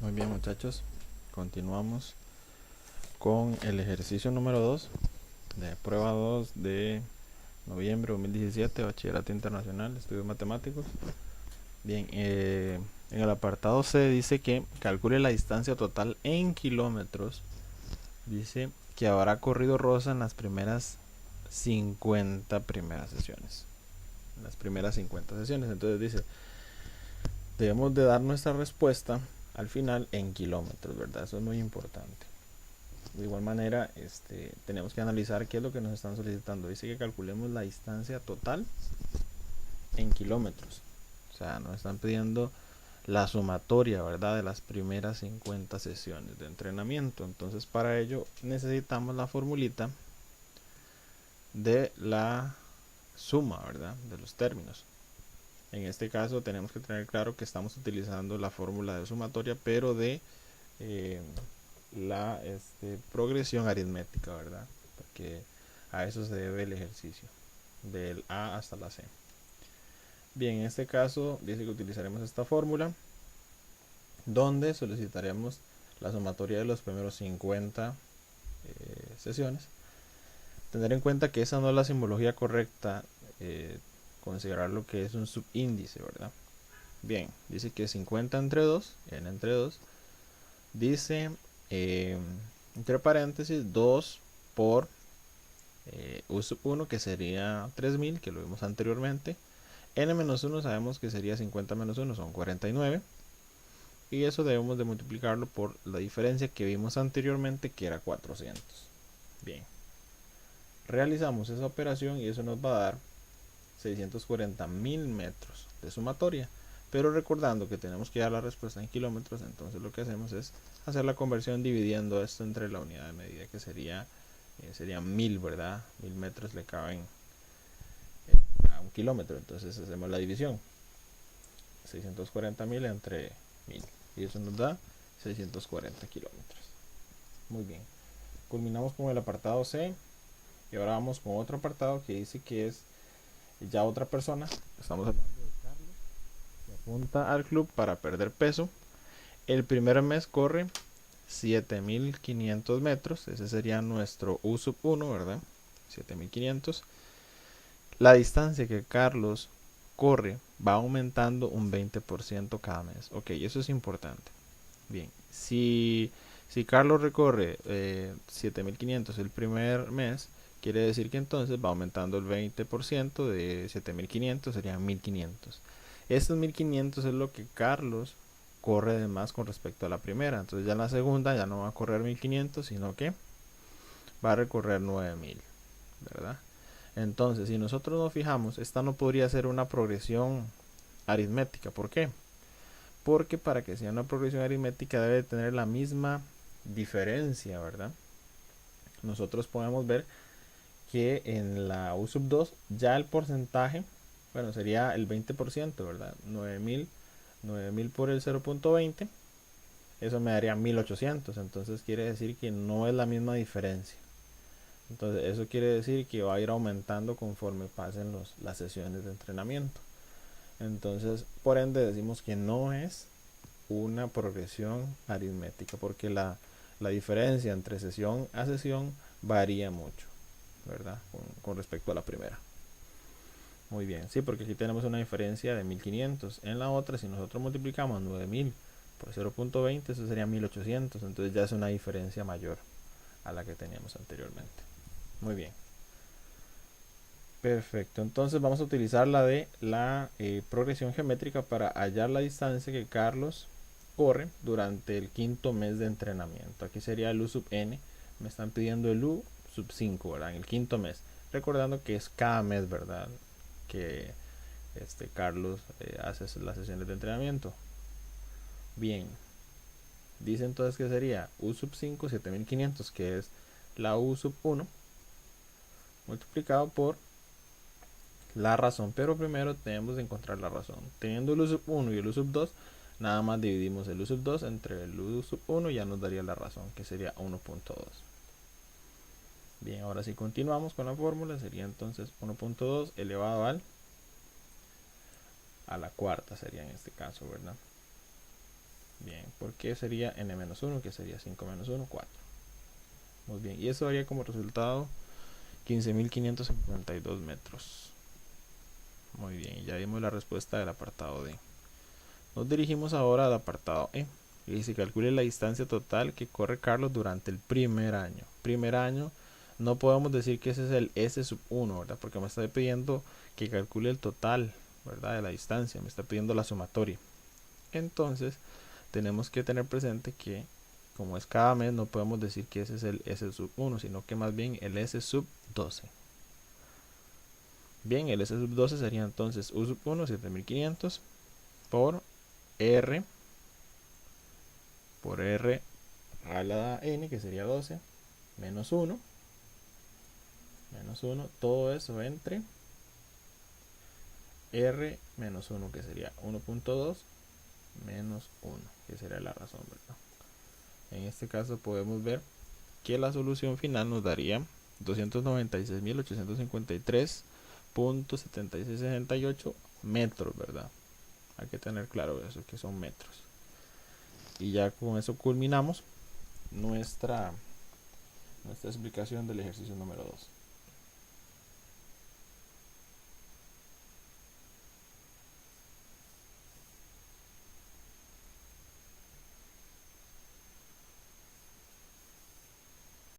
Muy bien, muchachos, continuamos con el ejercicio número 2 de prueba 2 de noviembre de 2017, Bachillerato Internacional, Estudios Matemáticos. Bien, en el apartado C dice que calcule la distancia total en kilómetros. Dice que habrá corrido Rosa en las primeras 50 primeras sesiones. En las primeras 50 sesiones. Entonces dice, debemos de dar nuestra respuesta al final en kilómetros, ¿verdad? Eso es muy importante. De igual manera, tenemos que analizar qué es lo que nos están solicitando. Dice que calculemos la distancia total en kilómetros. O sea, nos están pidiendo la sumatoria, ¿verdad? De las primeras 50 sesiones de entrenamiento. Entonces, para ello necesitamos la formulita de la suma, ¿verdad? De los términos. En este caso tenemos que tener claro que estamos utilizando la fórmula de sumatoria, pero de la progresión aritmética, ¿verdad? Porque a eso se debe el ejercicio, del A hasta la C. Bien, en este caso dice que utilizaremos esta fórmula, donde solicitaremos la sumatoria de los primeros 50 sesiones. Tener en cuenta que esa no es la simbología correcta, considerar lo que es un subíndice, ¿verdad? Bien, dice que 50 entre 2, n entre 2, dice entre paréntesis 2 por U sub 1, que sería 3000, que lo vimos anteriormente. N menos 1 sabemos que sería 50 menos 1, son 49. Y eso debemos de multiplicarlo por la diferencia que vimos anteriormente, que era 400. Bien, realizamos esa operación y eso nos va a dar 640.000 metros de sumatoria. Pero recordando que tenemos que dar la respuesta en kilómetros, entonces lo que hacemos es hacer la conversión dividiendo esto entre la unidad de medida, que sería 1000, ¿verdad? 1000 metros le caben a un kilómetro. Entonces hacemos la división. 640.000 entre 1000. Y eso nos da 640 kilómetros. Muy bien. Culminamos con el apartado C. Y ahora vamos con otro apartado que dice que es ya otra persona. Estamos hablando de Carlos, que apunta al club para perder peso. El primer mes corre 7500 metros. Ese sería nuestro U sub 1, ¿verdad? 7500. La distancia que Carlos corre va aumentando un 20% cada mes. Ok, eso es importante. Bien, si Carlos recorre 7500 el primer mes, quiere decir que entonces va aumentando el 20% de 7500, serían 1500. Estos 1500 es lo que Carlos corre de más con respecto a la primera. Entonces ya en la segunda ya no va a correr 1500, sino que va a recorrer 9000, ¿verdad? Entonces, si nosotros nos fijamos, esta no podría ser una progresión aritmética. ¿Por qué? Porque para que sea una progresión aritmética debe tener la misma diferencia, ¿verdad? Nosotros podemos ver que en la U sub 2 ya el porcentaje, bueno, sería el 20%, ¿verdad? 9000 por el 0.20, eso me daría 1800. Entonces quiere decir que no es la misma diferencia. Entonces eso quiere decir que va a ir aumentando conforme pasen las sesiones de entrenamiento. Entonces, por ende, decimos que no es una progresión aritmética, porque la diferencia entre sesión a sesión varía mucho, ¿verdad? Con respecto a la primera. Muy bien, sí, porque aquí tenemos una diferencia de 1500. En la otra, si nosotros multiplicamos 9000 por 0.20, eso sería 1800. Entonces ya es una diferencia mayor a la que teníamos anteriormente. Muy bien. Perfecto, entonces vamos a utilizar la de la progresión geométrica para hallar la distancia que Carlos corre durante el quinto mes de entrenamiento. Aquí sería el U sub n, me están pidiendo el U sub 5, ¿verdad? En el quinto mes. Recordando que es cada mes, ¿verdad? Que Carlos hace las sesiones de entrenamiento. Bien, dice entonces que sería U sub 5, 7500, que es la U sub 1, multiplicado por la razón, pero primero tenemos que encontrar la razón. Teniendo el U sub 1 y el U sub 2, nada más dividimos el U sub 2 entre el U sub 1 y ya nos daría la razón, que sería 1.2. Bien, ahora si continuamos con la fórmula, sería entonces 1.2 elevado a la cuarta, sería en este caso, ¿verdad? Bien, porque sería n-1, que sería 5 menos 1, 4. Muy bien, y eso daría como resultado 15.552 metros. Muy bien, y ya vimos la respuesta del apartado D. Nos dirigimos ahora al apartado E. Y dice: calcule la distancia total que corre Carlos durante el primer año. Primer año, no podemos decir que ese es el S1, ¿verdad? Porque me está pidiendo que calcule el total, ¿verdad? De la distancia, me está pidiendo la sumatoria. Entonces, tenemos que tener presente que, como es cada mes, no podemos decir que ese es el S1, sino que más bien el S12. Bien, el S12 sería entonces U1, 7500, por R a la n, que sería 12, menos 1, todo eso entre R menos 1, que sería 1.2, menos 1, que sería la razón, ¿verdad? En este caso podemos ver que la solución final nos daría 296.853.7668 metros, ¿verdad? Hay que tener claro eso, que son metros. Y ya con eso culminamos nuestra explicación del ejercicio número 2.